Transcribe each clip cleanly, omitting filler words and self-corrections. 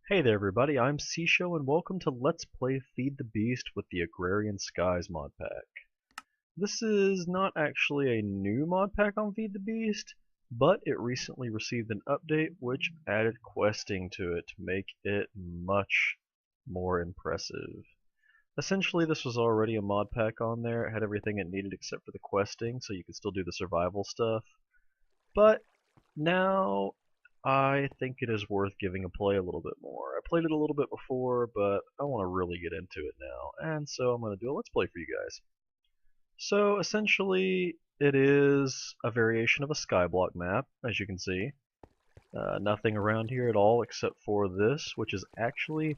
Hey there everybody, I'm Seashow and welcome to Let's Play Feed the Beast with the Agrarian Skies mod pack. This is not actually a new mod pack on Feed the Beast, but it recently received an update which added questing to it to make it much more impressive. Essentially this was already a mod pack on there, it had everything it needed except for the questing, so you could still do the survival stuff. But now I think it is worth giving a play a little bit more. I played it a little bit before, but I want to really get into it now, and so I'm going to do a let's play for you guys. So essentially, it is a variation of a skyblock map, as you can see. Nothing around here at all except for this, which is actually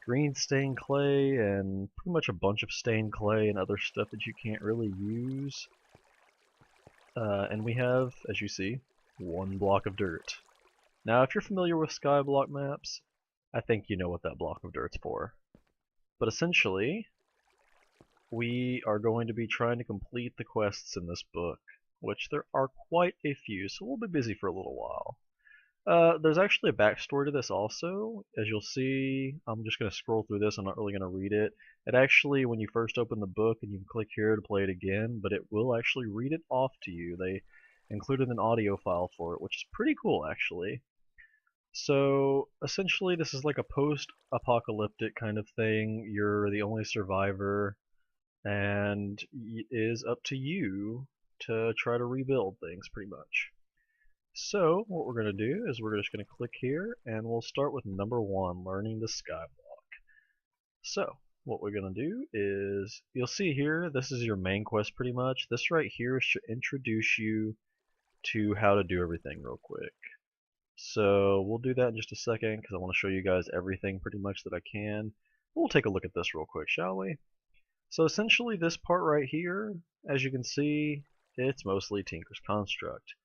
green stained clay and pretty much a bunch of stained clay and other stuff that you can't really use. And we have, as you see, one block of dirt. Now, if you're familiar with skyblock maps, I think you know what that block of dirt's for. But essentially, we are going to be trying to complete the quests in this book, which there are quite a few, so we'll be busy for a little while. There's actually a backstory to this also. As you'll see, I'm just going to scroll through this, I'm not really going to read it. It actually, when you first open the book and you click here to play it again, but it will actually read it off to you. They included an audio file for it, which is pretty cool actually. So essentially this is like a post-apocalyptic kind of thing. You're the only survivor and it is up to you to try to rebuild things pretty much. So what we're going to do is we're just going to click here and we'll start with number 1, learning the skyblock. So what we're going to do is, you'll see here, this is your main quest pretty much. This right here should introduce you to how to do everything real quick. So we'll do that in just a second because I want to show you guys everything pretty much that I can. We'll take a look at this real quick, shall we? So essentially this part right here, as you can see, it's mostly Tinker's Construct.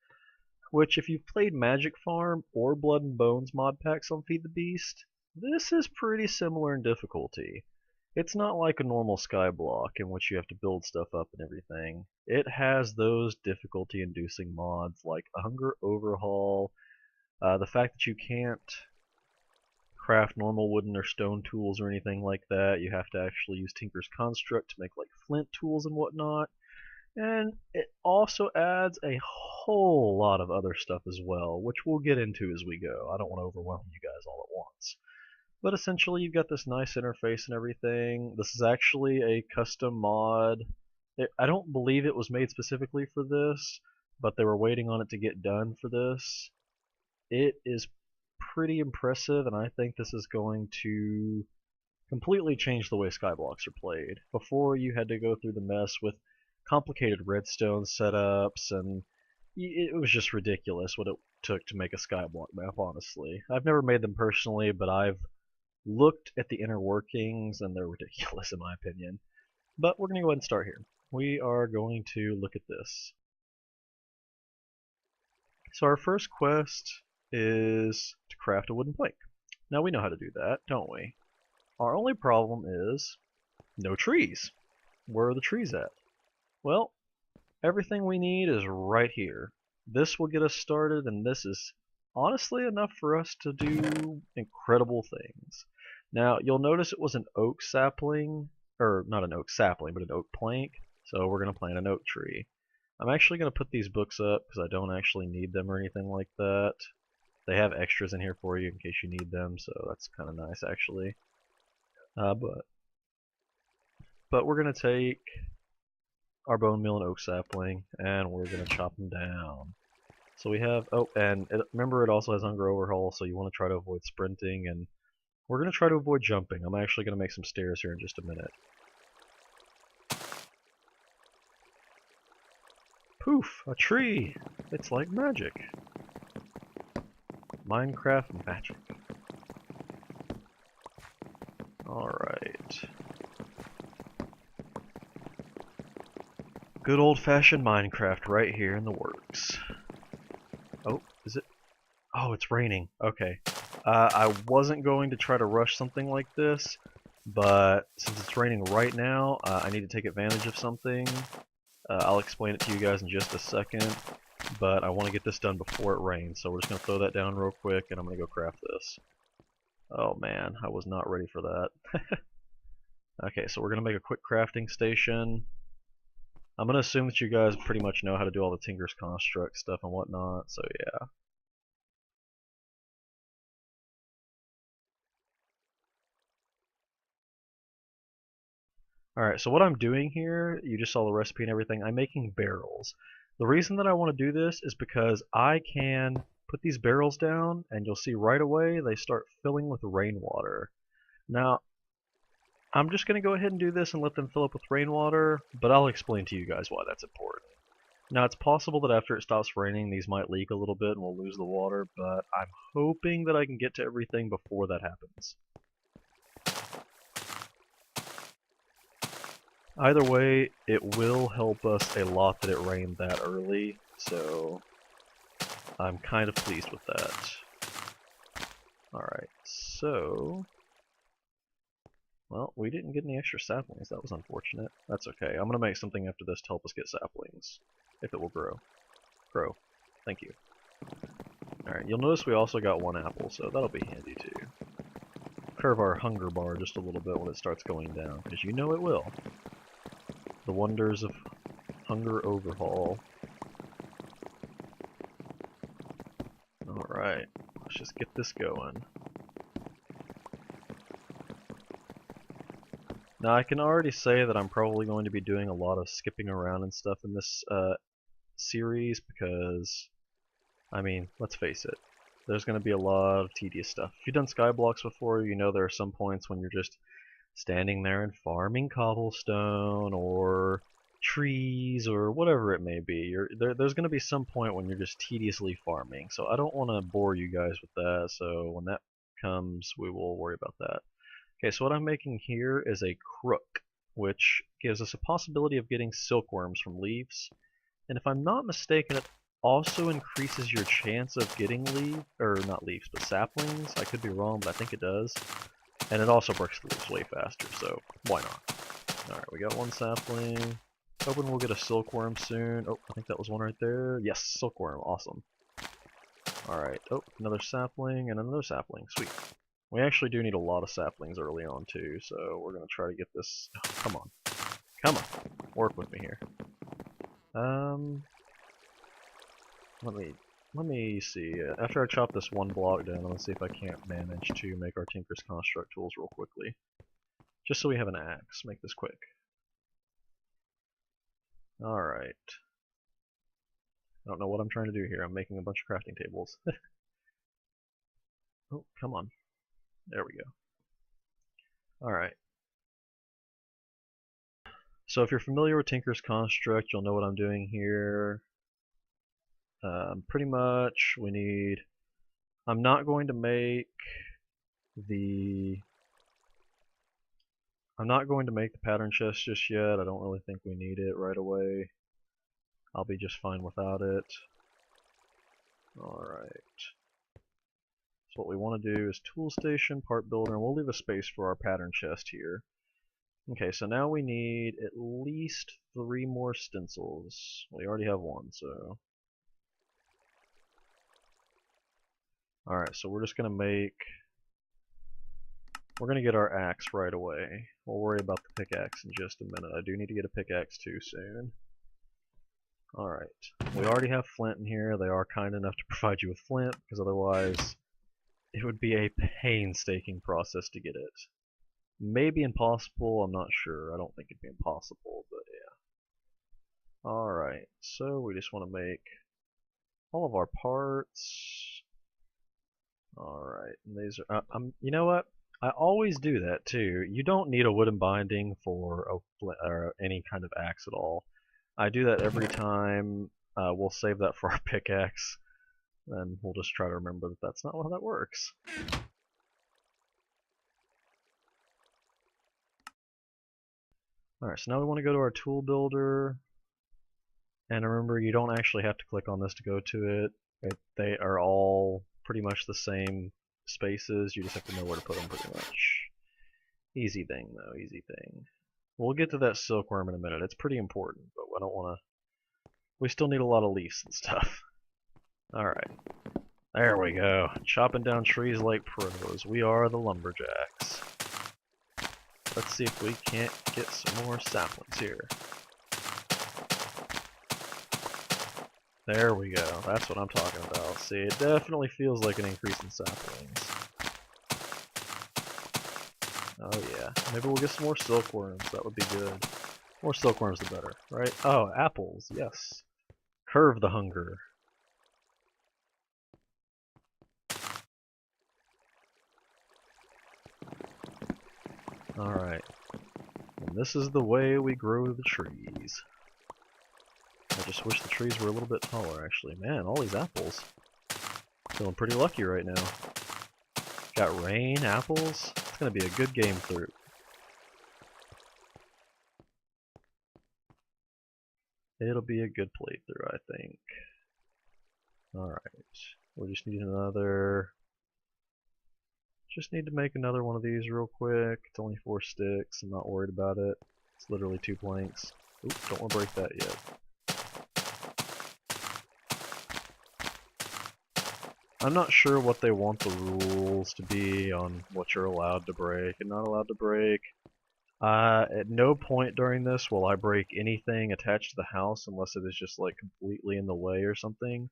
Which if you've played Magic Farm or Bloodnbones mod packs on Feed the Beast, this is pretty similar in difficulty. It's not like a normal skyblock in which you have to build stuff up and everything. It has those difficulty inducing mods like Hunger Overhaul, the fact that you can't craft normal wooden or stone tools or anything like that. You have to actually use Tinker's Construct to make like flint tools and whatnot. And it also adds a whole lot of other stuff as well, which we'll get into as we go. I don't want to overwhelm you guys all at once. But essentially you've got this nice interface and everything. This is actually a custom mod. I don't believe it was made specifically for this, but they were waiting on it to get done for this. It is pretty impressive, and I think this is going to completely change the way skyblocks are played. Before, you had to go through the mess with complicated redstone setups, and it was just ridiculous what it took to make a skyblock map, honestly. I've never made them personally, but I've looked at the inner workings, and they're ridiculous in my opinion. But we're going to go ahead and start here. We are going to look at this. So our first quest is to craft a wooden plank. Now we know how to do that, don't we? Our only problem is no trees. Where are the trees at? Well, everything we need is right here. This will get us started, and this is honestly enough for us to do incredible things. Now, you'll notice it was an oak sapling, or not an oak sapling, but an oak plank, so we're going to plant an oak tree. I'm actually going to put these books up because I don't actually need them or anything like that. They have extras in here for you in case you need them, so that's kind of nice actually. But we're going to take our bone meal and oak sapling and we're going to chop them down. So we have, oh, and remember it also has Hunger Overhaul, so you want to try to avoid sprinting, and we're going to try to avoid jumping. I'm actually going to make some stairs here in just a minute. Poof! A tree! It's like magic. Minecraft magic. Alright. Good old-fashioned Minecraft right here in the works. Oh, is it? Oh, it's raining. Okay. I wasn't going to try to rush something like this, but since it's raining right now, I need to take advantage of something. I'll explain it to you guys in just a second, but I want to get this done before it rains, so we're just going to throw that down real quick, and I'm going to go craft this. Oh man, I was not ready for that. Okay, so we're gonna make a quick crafting station. I'm gonna assume that you guys pretty much know how to do all the Tinker's Construct stuff and whatnot, so yeah. Alright, so what I'm doing here, you just saw the recipe and everything, I'm making barrels. The reason that I want to do this is because I can put these barrels down and you'll see right away they start filling with rainwater. Now, I'm just going to go ahead and do this and let them fill up with rainwater, but I'll explain to you guys why that's important. Now, it's possible that after it stops raining, these might leak a little bit and we'll lose the water, but I'm hoping that I can get to everything before that happens. Either way, it will help us a lot that it rained that early, so I'm kind of pleased with that. Alright, so... well, we didn't get any extra saplings. That was unfortunate. That's okay. I'm going to make something after this to help us get saplings. If it will grow. Grow. Thank you. Alright, you'll notice we also got one apple, so that'll be handy too. Curve our hunger bar just a little bit when it starts going down, because you know it will. The wonders of hunger overhaul. Alright, let's just get this going. Now I can already say that I'm probably going to be doing a lot of skipping around and stuff in this series because, I mean, let's face it, there's going to be a lot of tedious stuff. If you've done skybloks before, you know there are some points when you're just standing there and farming cobblestone or trees or whatever it may be. There's going to be some point when you're just tediously farming, so I don't want to bore you guys with that, so when that comes we will worry about that. Okay, so what I'm making here is a crook, which gives us a possibility of getting silkworms from leaves. And if I'm not mistaken, it also increases your chance of getting not leaves, but saplings. I could be wrong, but I think it does. And it also breaks the leaves way faster, so why not? Alright, we got one sapling. Hoping we'll get a silkworm soon. Oh, I think that was one right there. Yes, silkworm, awesome. Alright, oh, another sapling and another sapling, sweet. We actually do need a lot of saplings early on too, so we're gonna try to get this. Oh, come on, come on, work with me here. Let me see. After I chop this one block down, let's see if I can't manage to make our Tinker's Construct tools real quickly, just so we have an axe. Make this quick. All right. I don't know what I'm trying to do here. I'm making a bunch of crafting tables. Oh, come on. There we go. Alright. So if you're familiar with Tinker's Construct, you'll know what I'm doing here. Pretty much we need... I'm not going to make the pattern chest just yet. I don't really think we need it right away. I'll be just fine without it. Alright. So what we want to do is tool station, part builder, and we'll leave a space for our pattern chest here. Okay, so now we need at least 3 more stencils. We already have one, so... Alright, so we're just gonna make... we're gonna get our axe right away. We'll worry about the pickaxe in just a minute. I do need to get a pickaxe too soon. Alright, we already have flint in here. They are kind enough to provide you with flint, because otherwise it would be a painstaking process to get it. Maybe impossible, I'm not sure. I don't think it'd be impossible, but yeah. Alright, so we just want to make all of our parts. Alright, and these are, you know what? I always do that too. You don't need a wooden binding for any kind of axe at all. I do that every time. We'll save that for our pickaxe, and we'll just try to remember that that's not how that works. Alright, so now we want to go to our tool builder, and remember you don't actually have to click on this to go to it. They are all pretty much the same spaces, you just have to know where to put them pretty much. Easy thing though, easy thing. We'll get to that silkworm in a minute, it's pretty important, but I don't want to... we still need a lot of leaves and stuff. Alright. There we go. Chopping down trees like pros. We are the lumberjacks. Let's see if we can't get some more saplings here. There we go. That's what I'm talking about. See, it definitely feels like an increase in saplings. Oh yeah. Maybe we'll get some more silkworms. That would be good. More silkworms the better, right? Oh, apples. Yes. Curve the hunger. Alright. And this is the way we grow the trees. I just wish the trees were a little bit taller, actually. Man, all these apples. Feeling pretty lucky right now. Got rain, apples. It's gonna be a good game through. It'll be a good playthrough, I think. Alright. We just need another... Just need to make another one of these real quick. It's only 4 sticks. I'm not worried about it. It's literally 2 planks. Oop, don't want to break that yet. I'm not sure what they want the rules to be on what you're allowed to break and not allowed to break. At no point during this will I break anything attached to the house unless it is just like completely in the way or something.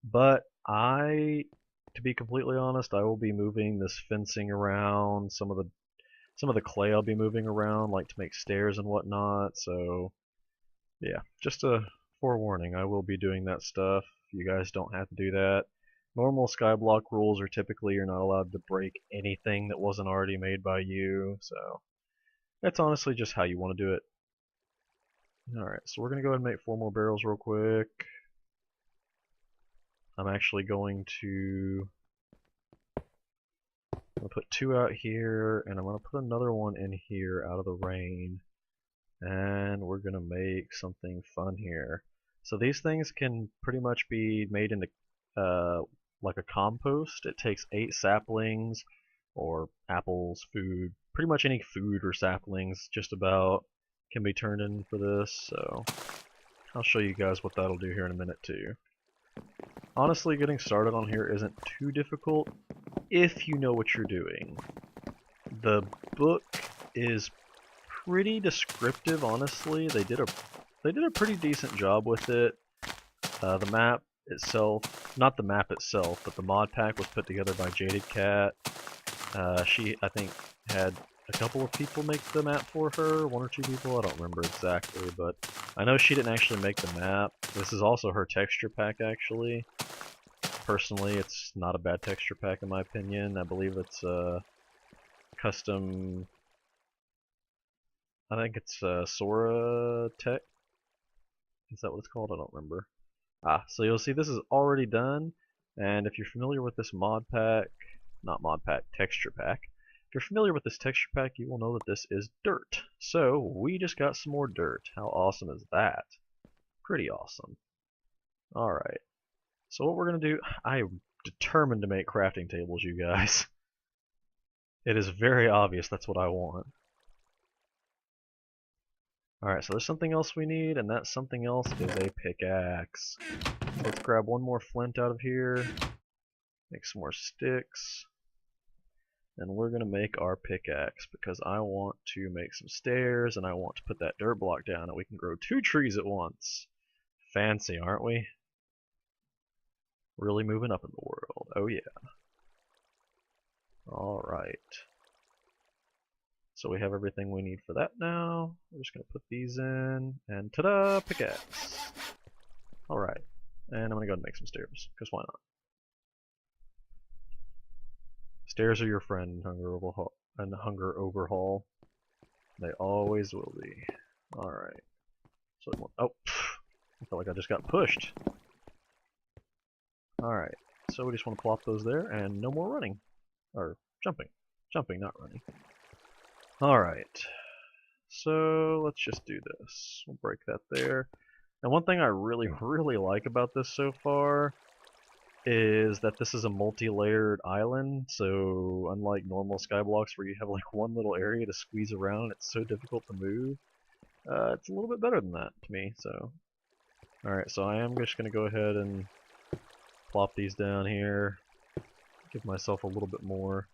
But to be completely honest, I will be moving this fencing around, some of the clay I'll be moving around, like to make stairs and whatnot, so yeah, just a forewarning, I will be doing that stuff. You guys don't have to do that. Normal skyblock rules are typically you're not allowed to break anything that wasn't already made by you, so that's honestly just how you want to do it. Alright, so we're going to go ahead and make 4 more barrels real quick. I'm actually going to put 2 out here, and I'm going to put another one in here out of the rain. And we're going to make something fun here. So these things can pretty much be made into like a compost. It takes 8 saplings, or apples, food, pretty much any food or saplings just about can be turned in for this. So I'll show you guys what that'll do here in a minute too. Honestly, getting started on here isn't too difficult if you know what you're doing. The book is pretty descriptive, honestly. They did a pretty decent job with it. The map itself, not the map itself, but the mod pack was put together by Jaded Cat. She, I think, had a couple of people make the map for her, 1 or 2 people, I don't remember exactly, but I know she didn't actually make the map. This is also her texture pack, actually. Personally, it's not a bad texture pack in my opinion. I believe it's custom, I think it's Sora Tech. Is that what it's called? I don't remember. So you'll see this is already done, and if you're familiar with this mod pack, not mod pack, texture pack, if you're familiar with this texture pack, you will know that this is dirt. So we just got some more dirt. How awesome is that? Pretty awesome. Alright. So what we're going to do, I am determined to make crafting tables, you guys. It is very obvious that's what I want. Alright, so there's something else we need, and that something else is a pickaxe. So let's grab 1 more flint out of here, make some more sticks, and we're going to make our pickaxe because I want to make some stairs and I want to put that dirt block down and we can grow 2 trees at once. Fancy, aren't we? Really moving up in the world. Oh yeah. Alright. So we have everything we need for that now. We're just going to put these in, and ta-da! Pickaxe! Alright. And I'm going to go ahead and make some stairs, because why not? Stairs are your friend, Hunger Overhaul. They always will be. Alright. So, oh, I felt like I just got pushed. Alright. So we just want to plop those there, and no more running. Or jumping. Jumping, not running. Alright. So let's just do this. We'll break that there. And one thing I really like about this so far is that this is a multi-layered island, so unlike normal skyblocks where you have like one little area to squeeze around, it's so difficult to move. It's a little bit better than that to me, so. Alright, so I am just going to go ahead and plop these down here. Give myself a little bit more.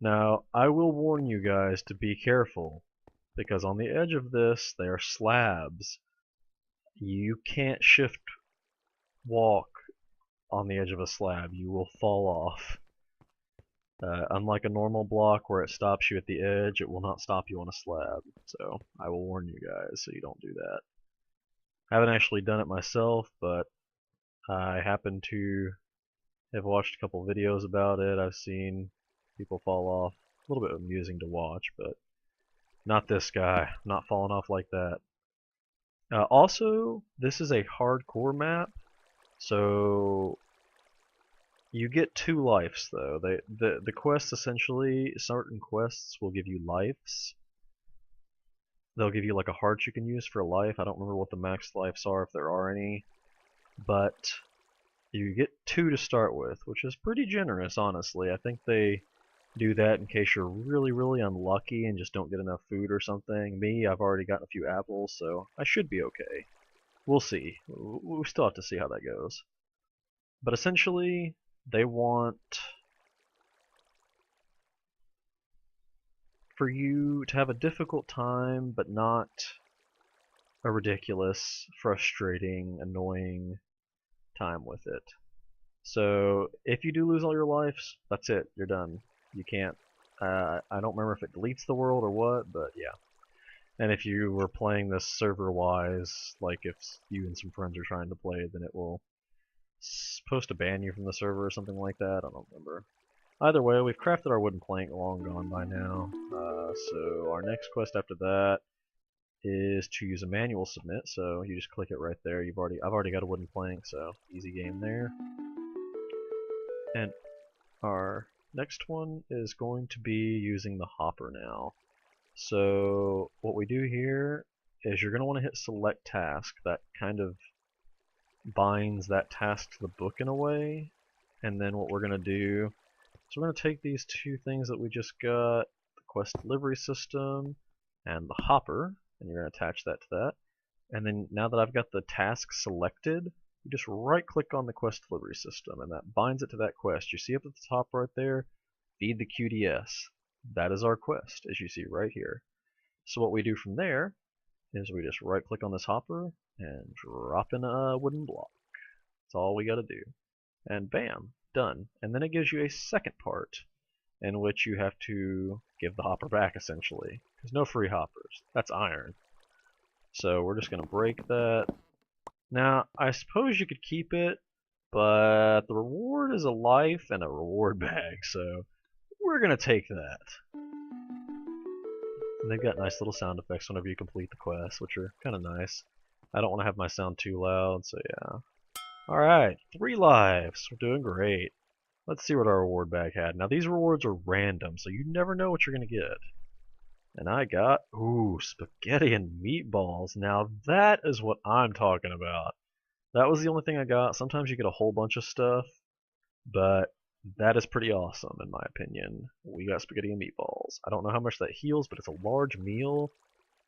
Now, I will warn you guys to be careful, because on the edge of this, there are slabs. You can't shift walk on the edge of a slab. You will fall off. Unlike a normal block where it stops you at the edge, it will not stop you on a slab. So, I will warn you guys so you don't do that. I haven't actually done it myself, but I happen to have watched a couple videos about it. I've seen people fall off. A little bit amusing to watch, but not this guy. I'm not falling off like that. Also, this is a hardcore map, so you get 2 lives though. The quests essentially, certain quests will give you lives. They'll give you like a heart you can use for a life. I don't remember what the max lives are, if there are any, but you get 2 to start with, which is pretty generous, honestly. I think they do that in case you're really, really unlucky and just don't get enough food or something. Me, I've already gotten a few apples, so I should be okay. We'll see. We still have to see how that goes. But essentially, they want for you to have a difficult time, but not a ridiculous, frustrating, annoying time with it. So if you do lose all your lives, that's it. You're done. You can't. I don't remember if it deletes the world or what, but yeah. And if you were playing this server-wise, like if you and some friends are trying to play, then it will supposed to ban you from the server or something like that. I don't remember. Either way, we've crafted our wooden plank long gone by now. So our next quest after that is to use a manual submit. So you just click it right there. I've already got a wooden plank, so easy game there. And our next one is going to be using the hopper now. So what we do here is you're going to want to hit select task. That kind of binds that task to the book in a way. And then what we're going to do is we're going to take these 2 things that we just got, the quest delivery system and the hopper, and you're going to attach that to that. And then now that I've got the task selected, you just right click on the quest delivery system and that binds it to that quest. You see up at the top right there, feed the QDS. That is our quest, as you see right here. So what we do from there is we just right click on this hopper and drop in a wooden block. That's all we got to do. And bam, done. And then it gives you a second part in which you have to give the hopper back essentially. There's no free hoppers. That's iron. So we're just going to break that. Now, I suppose you could keep it, but the reward is a life and a reward bag, so we're going to take that. And they've got nice little sound effects whenever you complete the quest, which are kind of nice. I don't want to have my sound too loud, so yeah. Alright, 3 lives. We're doing great. Let's see what our reward bag had. Now, these rewards are random, so you never know what you're going to get. And I got, ooh, spaghetti and meatballs. Now that is what I'm talking about. That was the only thing I got. Sometimes you get a whole bunch of stuff, but that is pretty awesome in my opinion. We got spaghetti and meatballs. I don't know how much that heals, but it's a large meal,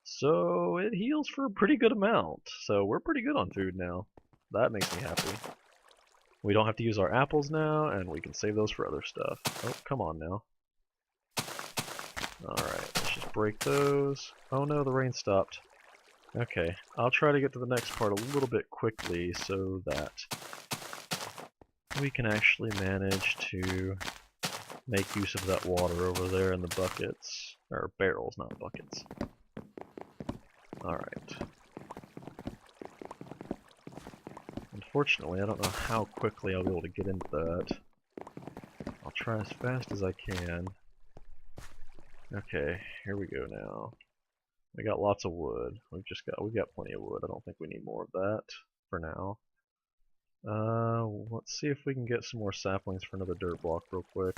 so it heals for a pretty good amount. So we're pretty good on food now. That makes me happy. We don't have to use our apples now, and we can save those for other stuff. Oh, come on now. Alright, let's just break those. Oh no, the rain stopped. Okay, I'll try to get to the next part a little bit quickly so that we can actually manage to make use of that water over there in the buckets. Or barrels, not buckets. Alright. Unfortunately, I don't know how quickly I'll be able to get into that. I'll try as fast as I can. Okay, here we go now. We got lots of wood. We've got plenty of wood. I don't think we need more of that for now. Let's see if we can get some more saplings for another dirt block real quick.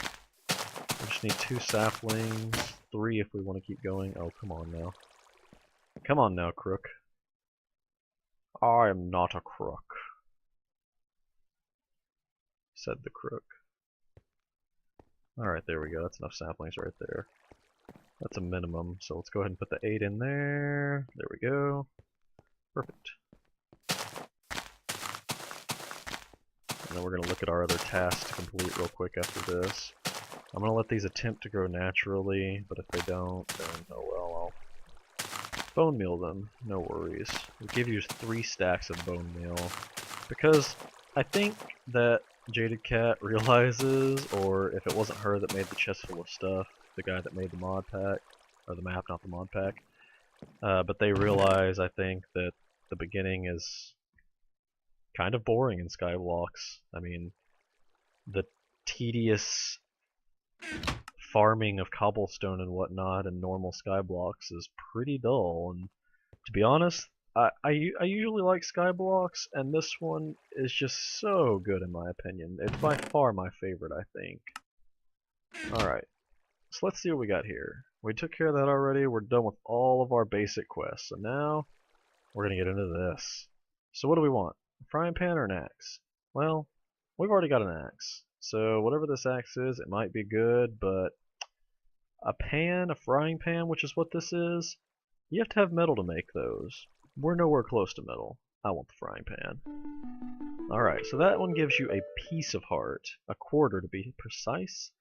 We just need 2 saplings, 3 if we want to keep going. Oh, come on now. Come on now, crook. I am not a crook, said the crook. Alright, there we go. That's enough saplings right there. That's a minimum, so let's go ahead and put the 8 in there. There we go. Perfect. and then we're going to look at our other tasks to complete real quick after this. I'm going to let these attempt to grow naturally, but if they don't, then oh well, I'll bone meal them, no worries. We'll give you 3 stacks of bone meal, because I think that Jaded Cat realizes, or if it wasn't her that made the chest full of stuff, the guy that made the mod pack, or the map, not the mod pack, but they realize, I think, that the beginning is kind of boring in Skyblocks. I mean, the tedious farming of cobblestone and whatnot in normal Skyblocks is pretty dull, and to be honest, I usually like Skyblocks, and this one is just so good in my opinion. It's by far my favorite, I think. Alright, so let's see what we got here. We took care of that already. We're done with all of our basic quests, so now we're going to get into this. So what do we want? A frying pan or an axe? Well, we've already got an axe, so whatever this axe is, it might be good, but a pan, a frying pan, which is what this is, you have to have metal to make those. We're nowhere close to metal. I want the frying pan. Alright, so that one gives you a piece of heart, a quarter to be precise,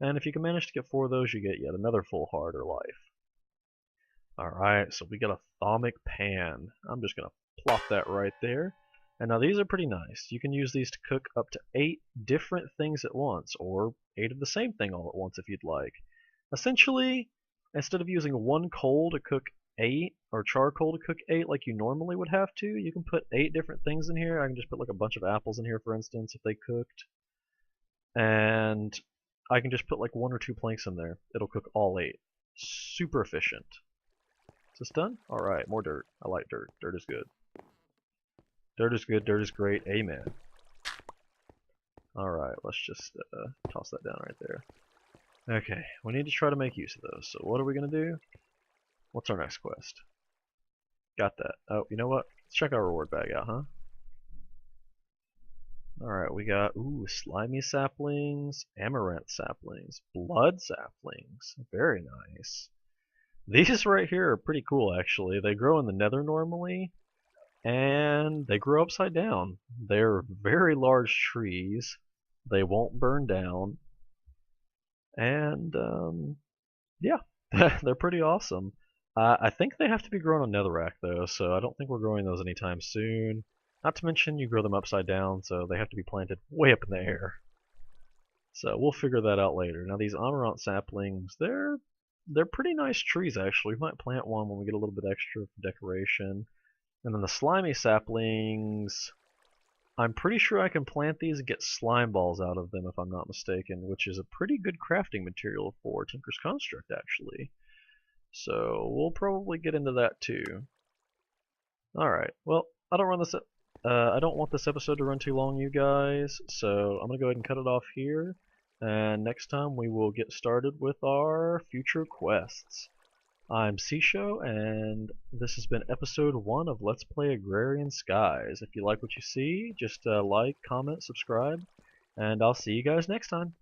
and if you can manage to get 4 of those, you get yet another full heart or life. Alright, so we got a thermic pan. I'm just going to plop that right there. And now these are pretty nice. You can use these to cook up to 8 different things at once, or 8 of the same thing all at once if you'd like. Essentially, instead of using 1 coal to cook 8, or charcoal to cook 8 like you normally would have to, you can put 8 different things in here. I can just put like a bunch of apples in here, for instance, if they cooked. And I can just put like 1 or 2 planks in there. It'll cook all 8. Super efficient. Is this done? Alright, more dirt. I like dirt. Dirt is good. Dirt is good, dirt is great, amen. Alright, let's just toss that down right there. Okay, we need to try to make use of those. So what are we going to do? What's our next quest? Got that. Oh, you know what? Let's check our reward bag out, huh? Alright, we got, ooh, slimy saplings, amaranth saplings, blood saplings. Very nice. These right here are pretty cool, actually. They grow in the nether normally, and they grow upside down. They're very large trees. They won't burn down. And, yeah, they're pretty awesome. I think they have to be grown on netherrack, though, so I don't think we're growing those anytime soon. Not to mention you grow them upside down, so they have to be planted way up in the air. So we'll figure that out later. Now these amaranth saplings, they're pretty nice trees, actually. We might plant one when we get a little bit extra for decoration. And then the slimy saplings, I'm pretty sure I can plant these and get slime balls out of them if I'm not mistaken, which is a pretty good crafting material for Tinker's Construct, actually. So we'll probably get into that too. Alright, well, I don't want this episode to run too long, you guys, so I'm going to go ahead and cut it off here, and next time we will get started with our future quests. I'm Sisho, and this has been episode 1 of Let's Play Agrarian Skies. If you like what you see, just like, comment, subscribe, and I'll see you guys next time.